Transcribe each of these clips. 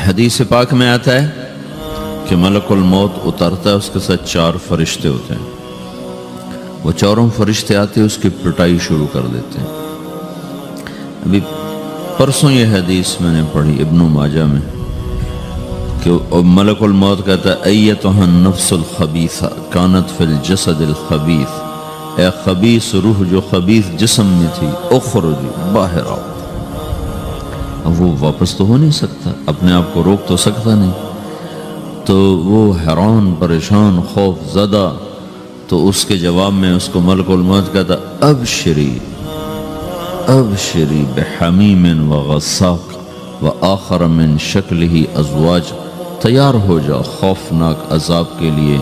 حدیث پاک میں آتا ہے کہ ملک الموت اترتا ہے، اس کے ساتھ 4 فرشتے ہوتے ہیں۔ وہ چاروں فرشتے آتے اس کی پٹائی شروع کر دیتے ہیں۔ ابھی پرسوں یہ حدیث میں نے پڑھی ابن ماجہ میں کہ ملک الموت کہتا ہے ایتھا النفس الخبیثہ کانت فی الجسد الخبیث، اے خبیث روح جو خبیث جسم میں تھی، اخرجی باہر آؤ۔ اب وہ واپس تو ہو نہیں سکتا، اپنے آپ کو روک تو سکتا نہیں، تو وہ حیران پریشان خوف زدہ، تو اس کے جواب میں اس کو ملک الموت کہتا ابشری ابشری بحمیم وغساق وآخر من شکلہ ازواج، تیار ہو جا خوفناک عذاب کے لیے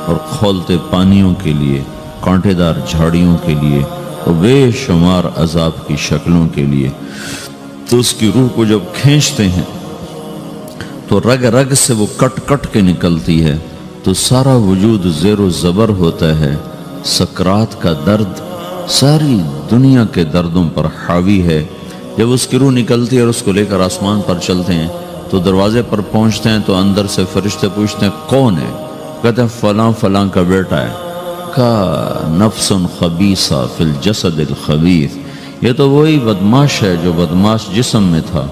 اور کھولتے پانیوں کے لیے، کانٹے دار جھاڑیوں کے لیے اور بے شمار عذاب کی شکلوں کے لیے۔ تو اس کی روح کو جب کھینچتے ہیں تو رگ رگ سے وہ کٹ کٹ کے نکلتی ہے، تو سارا وجود زیر و زبر ہوتا ہے، سکرات کا درد ساری دنیا کے دردوں پر حاوی ہے۔ جب اس کی روح نکلتی ہے اور اس کو لے کر آسمان پر چلتے ہیں تو دروازے پر پہنچتے ہیں تو اندر سے فرشتے پوچھتے ہیں کون ہے؟ کہتے ہیں فلاں فلاں کا بیٹا ہے۔ کا نفس خبیثہ فی الجسد الخبیث، یہ تو وہی بدماش ہے جو بدماش جسم میں تھا،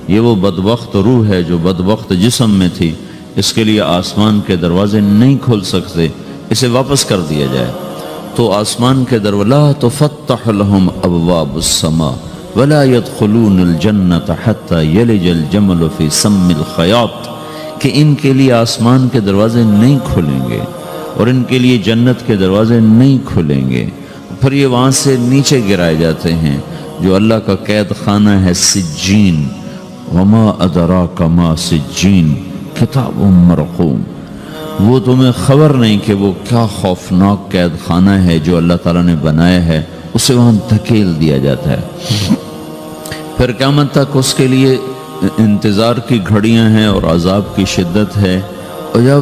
یہ وہ بدبخت روح ہے جو بدبخت جسم میں تھی، اس کے لیے آسمان کے دروازے نہیں کھول سکتے، اسے واپس کر دیا جائے۔ تو آسمان کے دروازے لا تفتح لهم ابواب السماء ولا يدخلون الجنة حتى يلج الجمل في سم الخياط، کہ ان کے لیے آسمان کے دروازے نہیں کھلیں گے اور ان کے لیے جنت کے دروازے نہیں کھلیں گے، پھر یہ وہاں سے نیچے گرائے جاتے ہیں جو اللہ کا قید خانہ ہے سجین۔ وما ادراک ما سجین کتاب مرقوم، وہ تمہیں خبر نہیں کہ وہ کیا خوفناک قید خانہ ہے جو اللہ تعالیٰ نے بنایا ہے، اسے وہاں دھکیل دیا جاتا ہے۔ پھر قیامت تک اس کے لیے انتظار کی گھڑیاں ہیں اور عذاب کی شدت ہے۔ اور جب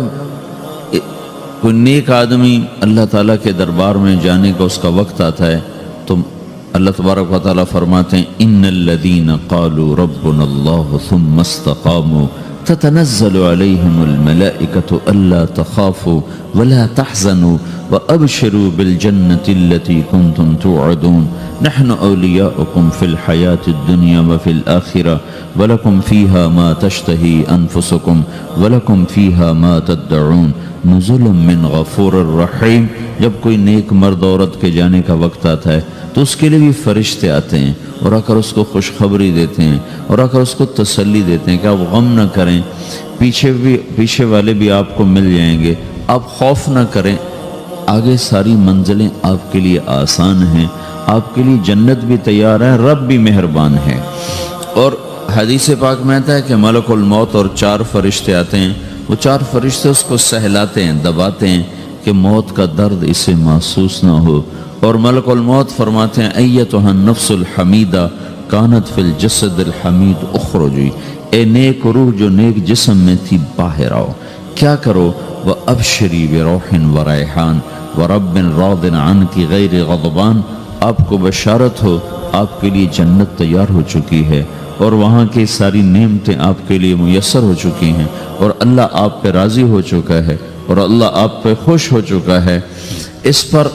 کوئی نیک آدمی اللہ تعالیٰ کے دربار میں جانے کا اس کا وقت آتا ہے تو اللہ تبارک و تعالیٰ فرماتے ہیں ان الذین قالوا ربنا اللہ ثم استقاموا تتنزل علیہم الملائکۃ الا تخافوا ولا تحزنوا وابشروا بالجنة التي كنتم توعدون نحن اولیاؤکم فی الحیاة الدنیا وفی الآخرة ولکم فیہا ما تشتہی انفسکم ولکم فیہا ما تدعون نزل من غفور الرحیم۔ جب کوئی نیک مرد عورت کے جانے کا وقت آتا ہے تو اس کے لیے بھی فرشتے آتے ہیں اور آ کر اس کو خوشخبری دیتے ہیں اور آ کر اس کو تسلی دیتے ہیں کہ آپ غم نہ کریں، پیچھے والے بھی آپ کو مل جائیں گے، آپ خوف نہ کریں، آگے ساری منزلیں آپ کے لیے آسان ہیں، آپ کے لیے جنت بھی تیار ہے، رب بھی مہربان ہے۔ اور حدیث پاک میں آتا ہے کہ ملک الموت اور 4 فرشتے آتے ہیں، وہ 4 فرشتے اس کو سہلاتے ہیں، دباتے ہیں کہ موت کا درد اسے محسوس نہ ہو۔ اور ملک الموت فرماتے ہیں ایتھا النفس الحمیدہ کانت فی الجسد الحمید اخرجی، اے نیک روح جو نیک جسم میں تھی باہر آؤ۔ کیا کرو؟ وابشری بروح وریحان ورب راض عنک غیر غضبان، آپ کو بشارت ہو آپ کے لیے جنت تیار ہو چکی ہے اور وہاں کی ساری نعمتیں آپ کے لیے میسر ہو چکی ہیں اور اللہ آپ پہ راضی ہو چکا ہے اور اللہ آپ پہ خوش ہو چکا ہے۔ اس پر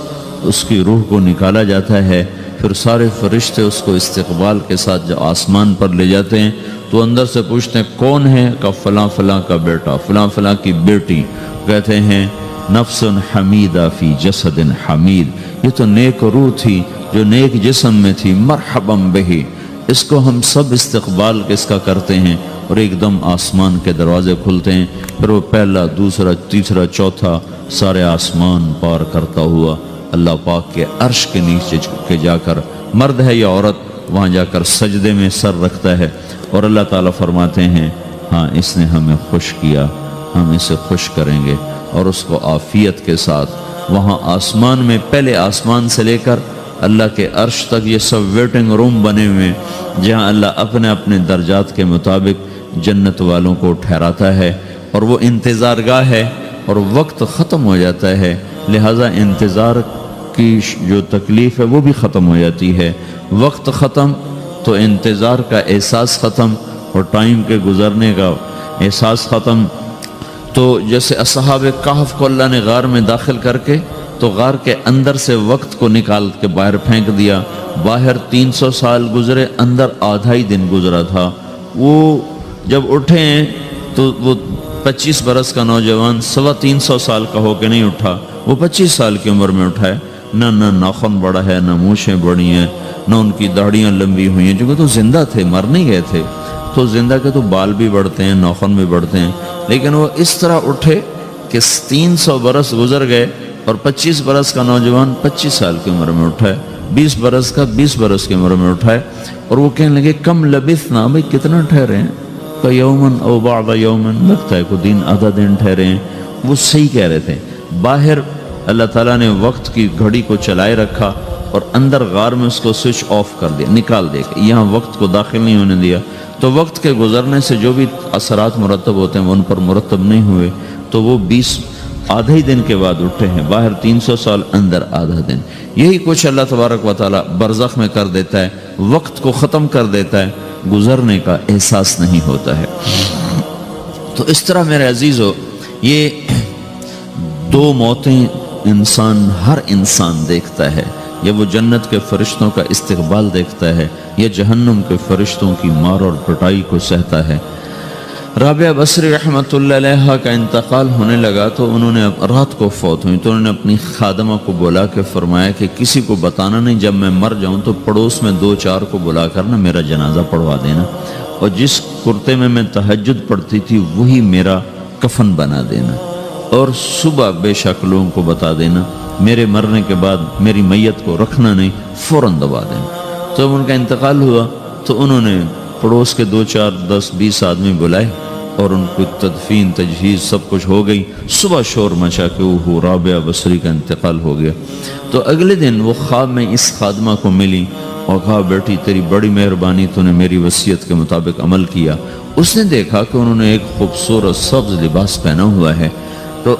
اس کی روح کو نکالا جاتا ہے، پھر سارے فرشتے اس کو استقبال کے ساتھ جب آسمان پر لے جاتے ہیں تو اندر سے پوچھتے ہیں کون ہے؟ کہ فلاں فلاں کا بیٹا، فلاں فلاں کی بیٹی۔ کہتے ہیں نفس حمیدہ فی جسد حمید، یہ تو نیک روح تھی جو نیک جسم میں تھی، مرحبا بہی، اس کو ہم سب استقبال کس کا کرتے ہیں۔ اور ایک دم آسمان کے دروازے کھلتے ہیں، پھر وہ پہلا دوسرا تیسرا چوتھا سارے آسمان پار کرتا ہوا اللہ پاک کے عرش کے نیچے کے جا کر، مرد ہے یا عورت، وہاں جا کر سجدے میں سر رکھتا ہے اور اللہ تعالیٰ فرماتے ہیں ہاں اس نے ہمیں خوش کیا، ہم اسے خوش کریں گے، اور اس کو عافیت کے ساتھ وہاں آسمان میں، پہلے آسمان سے لے کر اللہ کے عرش تک یہ سب ویٹنگ روم بنے ہوئے جہاں اللہ اپنے اپنے درجات کے مطابق جنت والوں کو ٹھہراتا ہے، اور وہ انتظار گاہ ہے اور وقت ختم ہو جاتا ہے، لہٰذا انتظار کی جو تکلیف ہے وہ بھی ختم ہو جاتی ہے۔ وقت ختم تو انتظار کا احساس ختم، اور ٹائم کے گزرنے کا احساس ختم۔ تو جیسے اصحاب کہف کو اللہ نے غار میں داخل کر کے تو غار کے اندر سے وقت کو نکال کے باہر پھینک دیا، باہر 300 سال گزرے، اندر آدھا ہی دن گزرا تھا۔ وہ جب اٹھے ہیں تو وہ 25 برس کا نوجوان 325 سال کا ہو کے نہیں اٹھا، وہ 25 سال کی عمر میں اٹھا ہے۔ نہ ناخن بڑا ہے، نہ مونچھیں بڑی ہیں، نہ ان کی داڑیاں لمبی ہوئی ہیں، کیونکہ تو زندہ تھے، مر نہیں گئے تھے۔ تو زندہ کے تو بال بھی بڑھتے ہیں، ناخن بھی بڑھتے ہیں، لیکن وہ اس طرح اٹھے کہ 300 برس گزر گئے اور 25 برس کا نوجوان 25 سال کی عمر میں اٹھا ہے، 20 برس کا 20 برس کی عمر میں اٹھا ہے۔ اور وہ کہنے لگے کم لبثنا، بھئی کتنا ٹھہرے ہیں؟ کہ یومن او بعض یومن، لگتا ہے کوئی دن آدھا دن ٹھہرے ہیں۔ وہ صحیح کہہ رہے تھے۔ باہر اللہ تعالیٰ نے وقت کی گھڑی کو چلائے رکھا اور اندر غار میں اس کو سوئچ آف کر دیا، نکال دیا، یہاں وقت کو داخل نہیں ہونے دیا۔ تو وقت کے گزرنے سے جو بھی اثرات مرتب ہوتے ہیں وہ ان پر مرتب نہیں ہوئے، تو وہ 20 آدھے ہی دن کے بعد اٹھے ہیں، باہر 300 سال، اندر آدھا دن۔ یہی کچھ اللہ تبارک و تعالیٰ برزخ میں کر دیتا ہے، وقت کو ختم کر دیتا ہے، گزرنے کا احساس نہیں ہوتا ہے۔ تو اس طرح میرے عزیزو، یہ دو موتیں ہر انسان دیکھتا ہے، یا وہ جنت کے فرشتوں کا استقبال دیکھتا ہے یا جہنم کے فرشتوں کی مار اور پٹائی کو سہتا ہے۔ رابعہ بصری رحمۃ اللہ علیہ کا انتقال ہونے لگا تو انہوں نے رات کو فوت ہوئی، تو انہوں نے اپنی خادمہ کو بلا کے فرمایا کہ کسی کو بتانا نہیں، جب میں مر جاؤں تو پڑوس میں 2-4 کو بلا کر نا میرا جنازہ پڑھوا دینا، اور جس کرتے میں تہجد پڑھتی تھی وہی میرا کفن بنا دینا، اور صبح بے شک لوگوں کو بتا دینا، میرے مرنے کے بعد میری میت کو رکھنا نہیں، فوراً دبا دینا۔ تو جب ان کا انتقال ہوا تو انہوں نے پڑوس کے 2-4 10-20 آدمی بلائے اور ان کو تدفین تجہیز سب کچھ ہو گئی۔ صبح شور مچا کہ وہ رابعہ بصری کا انتقال ہو گیا۔ تو اگلے دن وہ خواب میں اس خادمہ کو ملی اور کہا بیٹی تیری بڑی مہربانی، تو نے میری وصیت کے مطابق عمل کیا۔ اس نے دیکھا کہ انہوں نے ایک خوبصورت سبز لباس پہنا ہوا ہے، تو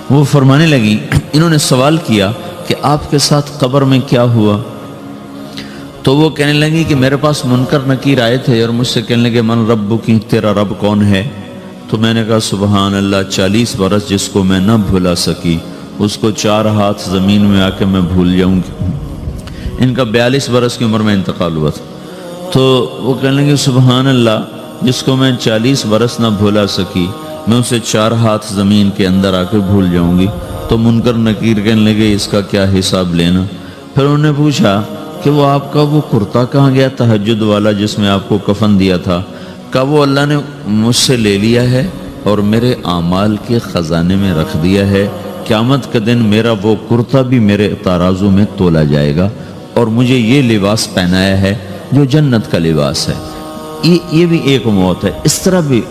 وہ فرمانے لگی، انہوں نے سوال کیا کہ آپ کے ساتھ قبر میں کیا ہوا؟ تو وہ کہنے لگی کہ میرے پاس منکر نکیر آئے تھے اور مجھ سے کہنے لگے من رب کی، تیرا رب کون ہے؟ تو میں نے کہا سبحان اللہ، 40 برس جس کو میں نہ بھلا سکی اس کو 4 ہاتھ زمین میں آ کے میں بھول جاؤں گی۔ ان کا 42 برس کی عمر میں انتقال ہوا تھا۔ تو وہ کہنے لگے سبحان اللہ، جس کو میں 40 برس نہ بھولا سکی میں اسے 4 ہاتھ زمین کے اندر آ کے بھول جاؤں گی۔ تو منکر نکیر کہنے لگے اس کا کیا حساب لینا؟ پھر انہوں نے پوچھا کہ وہ آپ کا وہ کرتا کہاں گیا تہجد والا جس میں آپ کو کفن دیا تھا؟ کہا وہ اللہ نے مجھ سے لے لیا ہے اور میرے اعمال کے خزانے میں رکھ دیا ہے، قیامت کے دن میرا وہ کرتا بھی میرے ترازو میں تولا جائے گا، اور مجھے یہ لباس پہنایا ہے جو جنت کا لباس ہے۔ یہ بھی ایک موت ہے۔ اس طرح بھی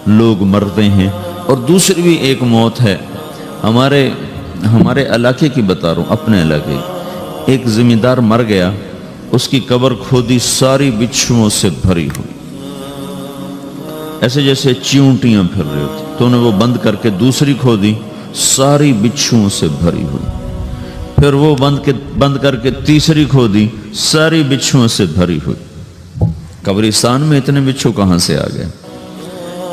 لوگ مرتے ہیں۔ اور دوسری بھی ایک موت ہے، ہمارے علاقے کی بتا رہا ہوں، اپنے علاقے کی۔ ایک زمیندار مر گیا، اس کی قبر کھودی، ساری بچھوؤں سے بھری ہوئی، ایسے جیسے چیونٹیاں پھر رہی ہوتی۔ تو انہیں وہ بند کر کے دوسری کھودی، ساری بچھوؤں سے بھری ہوئی۔ پھر وہ بند کر کے تیسری کھودی، ساری بچھوؤں سے بھری ہوئی۔ قبرستان میں اتنے بچھو کہاں سے آ گئے؟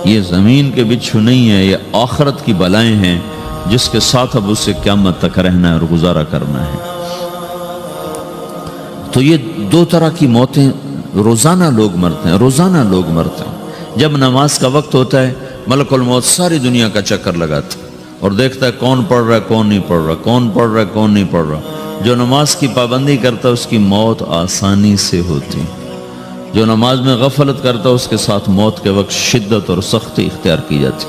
یہ زمین کے بچھو نہیں ہے، یہ آخرت کی بلائیں ہیں جس کے ساتھ اب اسے قیامت تک رہنا ہے اور گزارا کرنا ہے۔ تو یہ 2 طرح کی موتیں روزانہ لوگ مرتے ہیں، روزانہ لوگ مرتے ہیں۔ جب نماز کا وقت ہوتا ہے ملک الموت ساری دنیا کا چکر لگاتا ہے اور دیکھتا ہے کون پڑھ رہا ہے کون نہیں پڑھ رہا، کون پڑھ رہا ہے کون نہیں پڑھ رہا۔ جو نماز کی پابندی کرتا ہے اس کی موت آسانی سے ہوتی، جو نماز میں غفلت کرتا ہے اس کے ساتھ موت کے وقت شدت اور سختی اختیار کی جاتی۔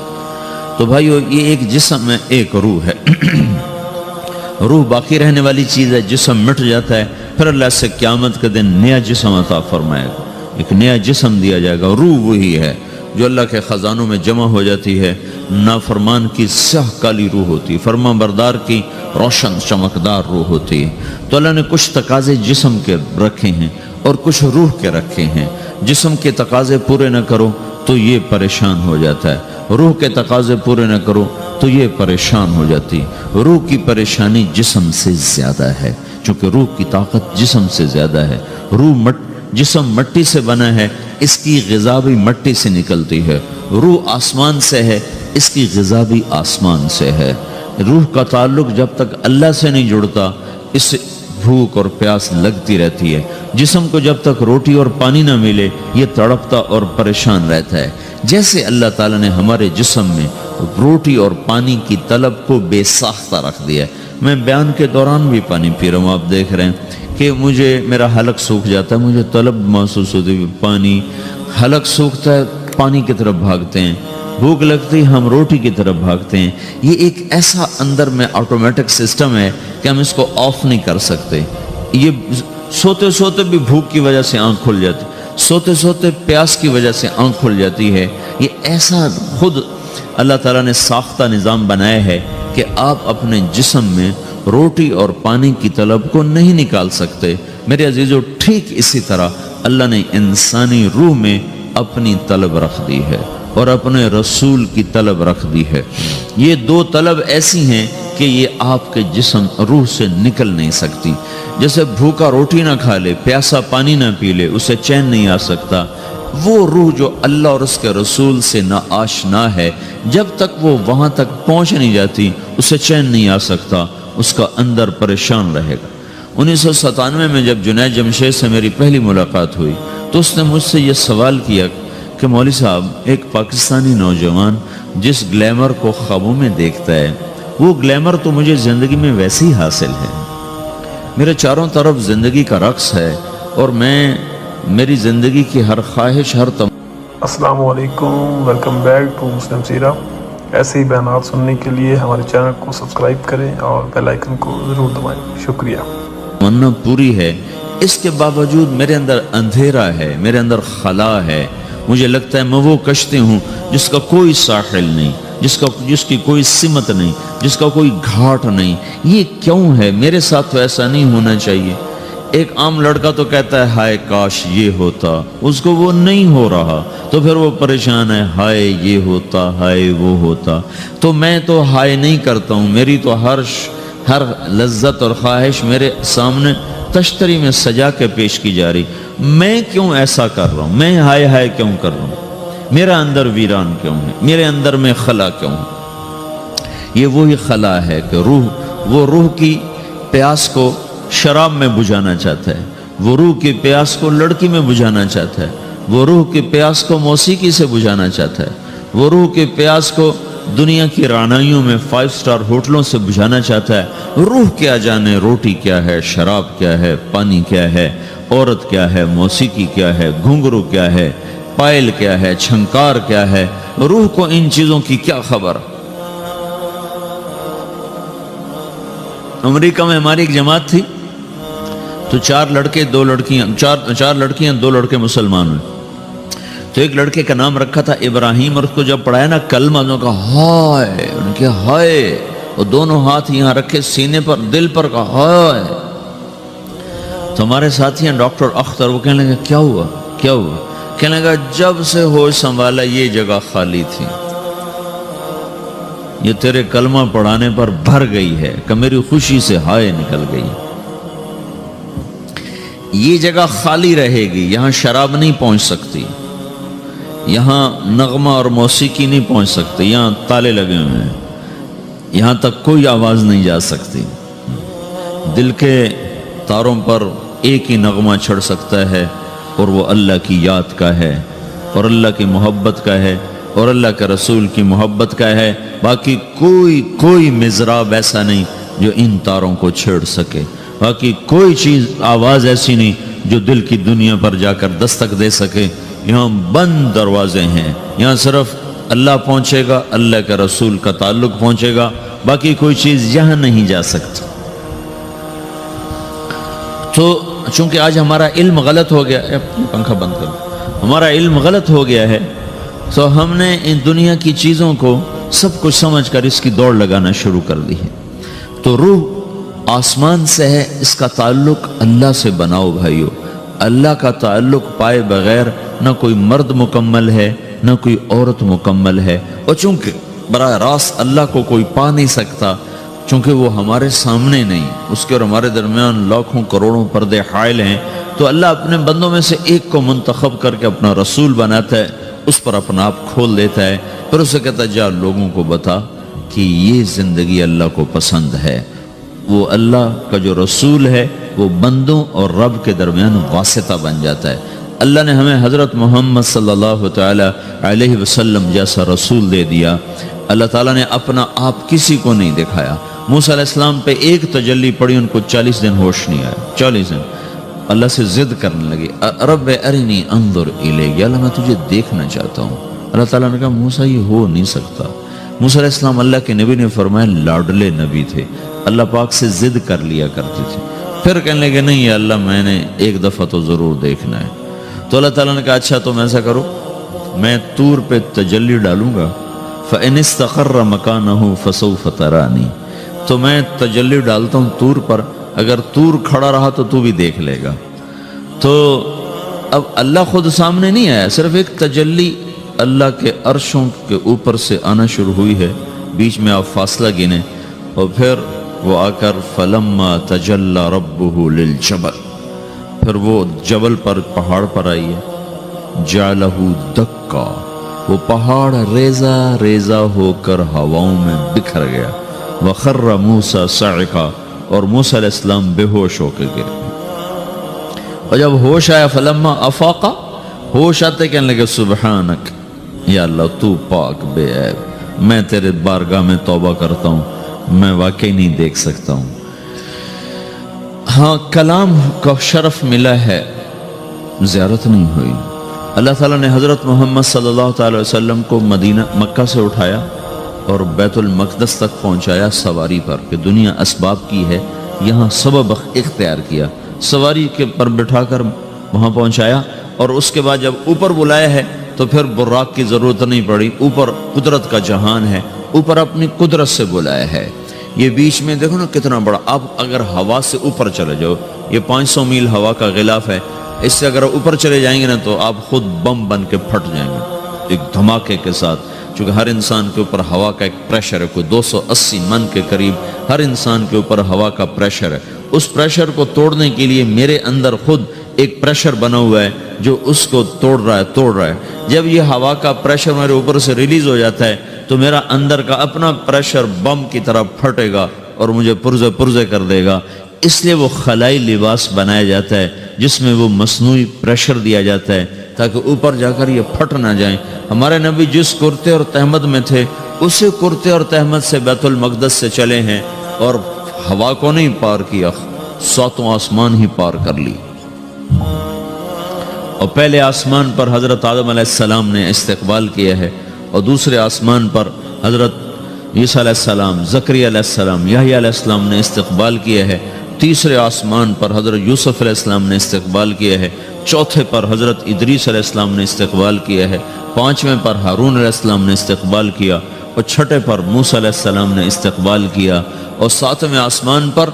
تو بھائیو، یہ ایک جسم ہے، ایک روح ہے۔ روح باقی رہنے والی چیز ہے، جسم مٹ جاتا ہے، پھر اللہ سے قیامت کے دن نیا جسم عطا فرمائے گا، ایک نیا جسم دیا جائے گا۔ روح وہی ہے جو اللہ کے خزانوں میں جمع ہو جاتی ہے۔ نافرمان کی سیاہ کالی روح ہوتی ہے، فرمان بردار کی روشن چمکدار روح ہوتی ہے۔ تو اللہ نے کچھ تقاضے جسم کے رکھے ہیں اور کچھ روح کے رکھے ہیں۔ جسم کے تقاضے پورے نہ کرو تو یہ پریشان ہو جاتا ہے، روح کے تقاضے پورے نہ کرو تو یہ پریشان ہو جاتی۔ روح کی پریشانی جسم سے زیادہ ہے، چونکہ روح کی طاقت جسم سے زیادہ ہے۔ روح جسم مٹی سے بنا ہے، اس کی غذا بھی مٹی سے نکلتی ہے۔ روح آسمان سے ہے، اس کی غذا بھی آسمان سے ہے۔ روح کا تعلق جب تک اللہ سے نہیں جڑتا، اس سے بھوک اور پیاس لگتی رہتی ہے۔ جسم کو جب تک روٹی اور پانی نہ ملے، یہ تڑپتا اور پریشان رہتا ہے۔ جیسے اللہ تعالیٰ نے ہمارے جسم میں روٹی اور پانی کی طلب کو بے ساختہ رکھ دیا ہے۔ میں بیان کے دوران بھی پانی پی رہا ہوں، آپ دیکھ رہے ہیں کہ میرا حلق سوکھ جاتا ہے، مجھے طلب محسوس ہوتی ہے پانی، حلق سوکھتا ہے پانی کی طرف بھاگتے ہیں، بھوک لگتی ہم روٹی کی طرف بھاگتے ہیں۔ یہ ایک ایسا اندر میں آٹومیٹک سسٹم ہے کہ ہم اس کو آف نہیں کر سکتے۔ یہ سوتے سوتے بھی بھوک کی وجہ سے آنکھ کھل جاتی، سوتے سوتے پیاس کی وجہ سے آنکھ کھل جاتی ہے۔ یہ ایسا خود اللہ تعالیٰ نے ساختہ نظام بنایا ہے کہ آپ اپنے جسم میں روٹی اور پانی کی طلب کو نہیں نکال سکتے۔ میرے عزیزو، ٹھیک اسی طرح اللہ نے انسانی روح میں اپنی طلب رکھ دی ہے اور اپنے رسول کی طلب رکھ دی ہے۔ یہ دو طلب ایسی ہیں کہ یہ آپ کے جسم روح سے نکل نہیں سکتی۔ جیسے بھوکا روٹی نہ کھا لے، پیاسا پانی نہ پی لے، اسے چین نہیں آ سکتا۔ وہ روح جو اللہ اور اس کے رسول سے نا آشنا ہے، جب تک وہ وہاں تک پہنچ نہیں جاتی، اسے چین نہیں آ سکتا، اس کا اندر پریشان رہے گا۔ 1997 میں جب جنید جمشید سے میری پہلی ملاقات ہوئی تو اس نے مجھ سے یہ سوال کیا کہ مولوی صاحب، ایک پاکستانی نوجوان جس گلیمر کو خوابوں میں دیکھتا ہے، وہ گلیمر تو مجھے زندگی میں ویسے ہی حاصل ہے۔ میرے چاروں طرف زندگی کا رقص ہے اور میری زندگی کی ہر خواہش، السلام علیکم، ویلکم بیک ٹو مسلم سیرہ۔ ایسے ہی بیانات سننے کے لیے ہمارے چینل کو سبسکرائب کریں اور بیل آئیکن کو ضرور دبائیں۔ شکریہ۔ تمنا پوری ہے، اس کے باوجود میرے اندر اندھیرا ہے، میرے اندر خلا ہے۔ مجھے لگتا ہے میں وہ کشتی ہوں جس کا کوئی ساحل نہیں، جس کی کوئی سمت نہیں، جس کا کوئی گھاٹ نہیں۔ یہ کیوں ہے؟ میرے ساتھ تو ایسا نہیں ہونا چاہیے۔ ایک عام لڑکا تو کہتا ہے ہائے کاش یہ ہوتا، اس کو وہ نہیں ہو رہا تو پھر وہ پریشان ہے، ہائے یہ ہوتا، ہائے وہ ہوتا۔ تو میں تو ہائے نہیں کرتا ہوں، میری تو ہر لذت اور خواہش میرے سامنے تشتری میں سجا کے پیش کی جا رہی۔ میں کیوں ایسا کر رہا ہوں؟ میں ہائے ہائے کیوں کر رہا ہوں؟ میرا اندر ویران کیوں ہے؟ میرے اندر میں خلا کیوں ہے؟ یہ وہی خلا ہے کہ وہ روح کی پیاس کو شراب میں بجھانا چاہتا ہے، وہ روح کی پیاس کو لڑکی میں بجھانا چاہتا ہے، وہ روح کی پیاس کو موسیقی سے بجھانا چاہتا ہے، وہ روح کی پیاس کو دنیا کی رعنائیوں میں 5 سٹار ہوٹلوں سے بجھانا چاہتا ہے۔ روح کیا جانے روٹی کیا ہے، شراب کیا ہے، پانی کیا ہے، عورت کیا ہے، موسیقی کیا ہے، گھنگرو کیا ہے، پائل کیا ہے، چھنکار کیا ہے۔ روح کو ان چیزوں کی کیا خبر؟ امریکہ میں ہماری ایک جماعت تھی تو 4 لڑکے 2 لڑکیاں، 4 لڑکیاں 2 لڑکے مسلمان ہوئے۔ تو ایک لڑکے کا نام رکھا تھا ابراہیم، اور اس کو جب پڑھایا نا کلمہ، انہوں نے کہا ہائے، انہوں نے کہا ہائے، اور دونوں ہاتھ یہاں رکھے سینے پر، دل پر، کہا ہائے۔ تو ہمارے ساتھی ہیں ڈاکٹر اختر، وہ کہنے لگے کیا ہوا کیا ہوا؟ کہنے لگا جب سے ہوش سنبھالا یہ جگہ خالی تھی، یہ تیرے کلمہ پڑھانے پر بھر گئی ہے کہ میری خوشی سے ہائے نکل گئی۔ یہ جگہ خالی رہے گی، یہاں شراب نہیں پہنچ سکتی، یہاں نغمہ اور موسیقی نہیں پہنچ سکتی، یہاں تالے لگے ہوئے ہیں، یہاں تک کوئی آواز نہیں جا سکتی۔ دل کے تاروں پر ایک ہی نغمہ چڑھ سکتا ہے اور وہ اللہ کی یاد کا ہے اور اللہ کی محبت کا ہے اور اللہ کے رسول کی محبت کا ہے۔ باقی کوئی مضراب ایسا نہیں جو ان تاروں کو چھیڑ سکے، باقی کوئی چیز آواز ایسی نہیں جو دل کی دنیا پر جا کر دستک دے سکے۔ یہاں بند دروازے ہیں، یہاں صرف اللہ پہنچے گا، اللہ کے رسول کا تعلق پہنچے گا، باقی کوئی چیز یہاں نہیں جا سکتی۔ تو چونکہ آج ہمارا علم غلط ہو گیا، پنکھا بند کرو، ہمارا علم غلط ہو گیا ہے، تو ہم نے ان دنیا کی چیزوں کو سب کچھ سمجھ کر اس کی دوڑ لگانا شروع کر دی ہے۔ تو روح آسمان سے ہے، اس کا تعلق اللہ سے بناؤ بھائیو۔ اللہ کا تعلق پائے بغیر نہ کوئی مرد مکمل ہے نہ کوئی عورت مکمل ہے، اور چونکہ براہ راست اللہ کو کوئی پا نہیں سکتا، چونکہ وہ ہمارے سامنے نہیں، اس کے اور ہمارے درمیان لاکھوں کروڑوں پردے حائل ہیں، تو اللہ اپنے بندوں میں سے ایک کو منتخب کر کے اپنا رسول بناتا ہے، اس پر اپنا آپ کھول دیتا ہے، پھر اسے کہتا ہے جا لوگوں کو بتا کہ یہ زندگی اللہ کو پسند ہے۔ وہ اللہ کا جو رسول ہے وہ بندوں اور رب کے درمیان واسطہ بن جاتا ہے۔ اللہ نے ہمیں حضرت محمد صلی اللہ تعالی علیہ وسلم جیسا رسول دے دیا۔ اللہ تعالیٰ نے اپنا آپ کسی کو نہیں دکھایا۔ موسیٰ علیہ السلام پہ ایک تجلی پڑی، ان کو 40 دن ہوش نہیں آیا، 40 دن اللہ سے ضد کرنے لگے، رب ارنی انظر الیک، یا اللہ میں تجھے دیکھنا چاہتا ہوں۔ اللہ تعالیٰ نے کہا موسیٰ یہ ہو نہیں سکتا۔ موسیٰ علیہ السلام اللہ کے نبی نے فرمایا لاڈلے نبی تھے، اللہ پاک سے ضد کر لیا کرتے تھے، پھر کہنے لگے نہیں یا اللہ میں نے ایک دفعہ تو ضرور دیکھنا ہے۔ تو اللہ تعالیٰ نے کہا اچھا تم ایسا کرو، میں طور پہ تجلی ڈالوں گا، فَإِنِ اسْتَقَرَّ مَكَانَهُ فَسَوْفَ تَرَانِي، تو میں تجلی ڈالتا ہوں طور پر، اگر طور کھڑا رہا تو تو بھی دیکھ لے گا۔ تو اب اللہ خود سامنے نہیں آیا، صرف ایک تجلی اللہ کے عرشوں کے اوپر سے آنا شروع ہوئی ہے، بیچ میں آپ فاصلہ گنے، اور پھر وہ آ کر فَلَمَّا تَجَلَّى رَبُّهُ لِلْجَبَلِ، پھر وہ جبل پر پہاڑ پر آئی ہے، جَعَلَهُ دَكَّا، وہ پہاڑ ریزہ ریزہ ہو کر ہواؤں میں بکھر گیا، وَخَرَّ مُوسَى صَعِقًا، اور موسیٰ علیہ السلام بے ہوش ہو کے گر گئے۔ اور جب ہوش آیا فلما افاقا، ہوش آتے کہنے لگے سبحانک یا اللہ تو پاک بے عیب، میں تیرے بارگاہ میں توبہ کرتا ہوں، میں واقعی نہیں دیکھ سکتا ہوں۔ ہاں کلام کا شرف ملا ہے، زیارت نہیں ہوئی۔ اللہ تعالیٰ نے حضرت محمد صلی اللہ تعالی وسلم کو مکہ سے اٹھایا اور بیت المقدس تک پہنچایا سواری پر، کہ دنیا اسباب کی ہے، یہاں سبب اختیار کیا، سواری کے پر بٹھا کر وہاں پہنچایا، اور اس کے بعد جب اوپر بلایا ہے تو پھر براق کی ضرورت نہیں پڑی، اوپر قدرت کا جہان ہے، اوپر اپنی قدرت سے بلایا ہے۔ یہ بیچ میں دیکھو نا کتنا بڑا، اب اگر ہوا سے اوپر چلے جاؤ، یہ 500 میل ہوا کا غلاف ہے، اس سے اگر اوپر چلے جائیں گے نا تو آپ خود بم بن کے پھٹ جائیں گے ایک دھماکے کے ساتھ، چونکہ ہر انسان کے اوپر ہوا کا ایک پریشر ہے، کوئی 280 من کے قریب ہر انسان کے اوپر ہوا کا پریشر ہے۔ اس پریشر کو توڑنے کے لیے میرے اندر خود ایک پریشر بنا ہوا ہے جو اس کو توڑ رہا ہے۔ جب یہ ہوا کا پریشر میرے اوپر سے ریلیز ہو جاتا ہے تو میرا اندر کا اپنا پریشر بم کی طرح پھٹے گا اور مجھے پرزے کر دے گا۔ اس لیے وہ خلائی لباس بنایا جاتا ہے جس میں وہ مصنوعی پریشر دیا جاتا ہے تاکہ اوپر جا کر یہ پھٹ نہ جائیں۔ ہمارے نبی جس کرتے اور تہمد میں تھے اسی کرتے اور تہمد سے بیت المقدس سے چلے ہیں اور ہوا کو نہیں پار کیا، 7 آسمان ہی پار کر لی۔ اور پہلے آسمان پر حضرت آدم علیہ السلام نے استقبال کیا ہے، اور دوسرے آسمان پر حضرت عیسیٰ علیہ السلام، زکریا علیہ السلام، یحییٰ علیہ السلام نے استقبال کیا ہے، تیسرے آسمان پر حضرت یوسف علیہ السلام نے استقبال کیا ہے، چوتھے پر حضرت ادریس علیہ السلام نے استقبال کیا ہے، 5ویں پر ہارون علیہ السلام نے استقبال کیا، اور 6 پر موسیٰ علیہ السلام نے استقبال کیا، اور 7ویں آسمان پر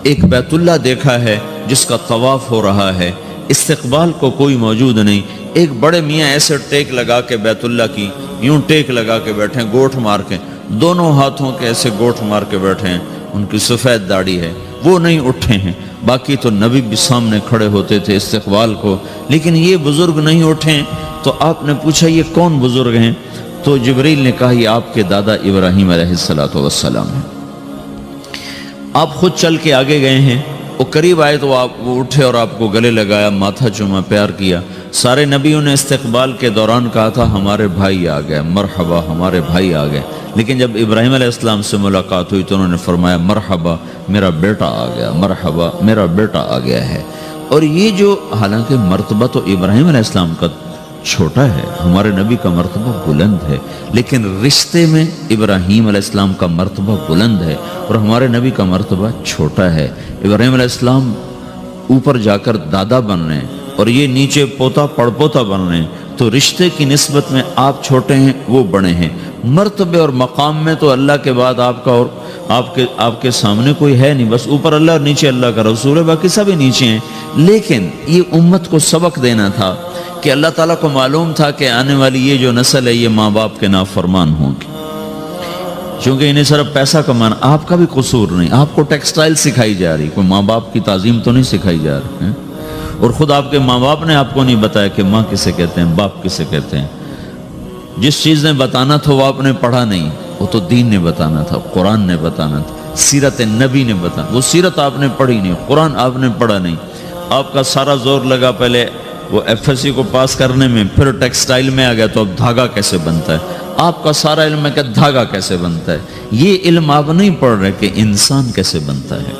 ایک بیت اللہ دیکھا ہے جس کا طواف ہو رہا ہے۔ استقبال کو کوئی موجود نہیں، ایک بڑے میاں ایسے ٹیک لگا کے بیت اللہ کی یوں ٹیک لگا کے بیٹھے ہیں، گوٹھ مار کے، دونوں ہاتھوں کے ایسے گوٹھ مار کے بیٹھے ہیں، ان کی سفید داڑھی ہے، وہ نہیں اٹھے ہیں۔ باقی تو نبی بھی سامنے کھڑے ہوتے تھے استقبال کو، لیکن یہ بزرگ نہیں اٹھے ہیں۔ تو آپ نے پوچھا یہ کون بزرگ ہیں؟ تو جبریل نے کہا یہ آپ کے دادا ابراہیم علیہ السلام ہیں۔ آپ خود چل کے آگے گئے ہیں، وہ قریب آئے تو آپ وہ اٹھے اور آپ کو گلے لگایا، ماتھا چوما، پیار کیا۔ سارے نبیوں نے استقبال کے دوران کہا تھا ہمارے بھائی آ گئے، مرحبا ہمارے بھائی آ گئے، لیکن جب ابراہیم علیہ السلام سے ملاقات ہوئی تو انہوں نے فرمایا مرحبا میرا بیٹا آ گیا، مرحبا میرا بیٹا آ گیا ہے۔ اور یہ جو حالانکہ مرتبہ تو ابراہیم علیہ السلام کا چھوٹا ہے، ہمارے نبی کا مرتبہ بلند ہے، لیکن رشتے میں ابراہیم علیہ السلام کا مرتبہ بلند ہے اور ہمارے نبی کا مرتبہ چھوٹا ہے۔ ابراہیم علیہ السلام اوپر جا کر دادا بن رہے ہیں اور یہ نیچے پوتا پڑپوتا بن رہے ہیں، تو رشتے کی نسبت میں آپ چھوٹے ہیں وہ بڑے ہیں۔ مرتبے اور مقام میں تو اللہ کے بعد آپ کا اور آپ کے سامنے کوئی ہے نہیں، بس اوپر اللہ اور نیچے اللہ کا رسول ہے، باقی سبھی نیچے ہیں۔ لیکن یہ امت کو سبق دینا تھا کہ اللہ تعالیٰ کو معلوم تھا کہ آنے والی یہ جو نسل ہے یہ ماں باپ کے نافرمان ہوں گی، چونکہ انہیں صرف پیسہ کمانا، آپ کا بھی قصور نہیں، آپ کو ٹیکسٹائل سکھائی جا رہی، کوئی ماں باپ کی تعظیم تو نہیں سکھائی جا رہی ہے؟ اور خود آپ کے ماں باپ نے آپ کو نہیں بتایا کہ ماں کسے کہتے ہیں، باپ کسے کہتے ہیں۔ جس چیز نے بتانا تھا وہ آپ نے پڑھا نہیں، وہ تو دین نے بتانا تھا، قرآن نے بتانا تھا، سیرت نبی نے بتانا، وہ سیرت آپ نے پڑھی نہیں، قرآن آپ نے پڑھا نہیں۔ آپ کا سارا زور لگا پہلے وہ ایف ایس سی کو پاس کرنے میں، پھر ٹیکسٹائل میں آ گیا تو اب دھاگا کیسے بنتا ہے؟ آپ کا سارا علم ہے کہ دھاگا کیسے بنتا ہے، یہ علم آپ نہیں پڑھ رہے کہ انسان کیسے بنتا ہے،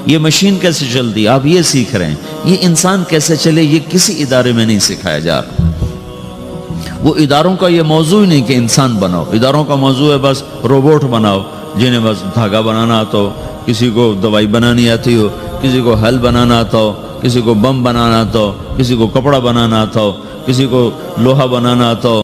یہ مشین کیسے چلتی، آپ یہ سیکھ رہے ہیں، یہ انسان کیسے چلے یہ کسی ادارے میں نہیں سکھایا جا رہا۔ وہ اداروں کا یہ موضوع ہی نہیں کہ انسان بناؤ، اداروں کا موضوع ہے بس روبوٹ بناؤ جنہیں بس دھاگا بنانا آتا ہو، کسی کو دوائی بنانی آتی ہو، کسی کو حل بنانا آتا ہو، کسی کو بم بنانا آتا ہو، کسی کو کپڑا بنانا آتا ہو، کسی کو لوہا بنانا آتا ہو۔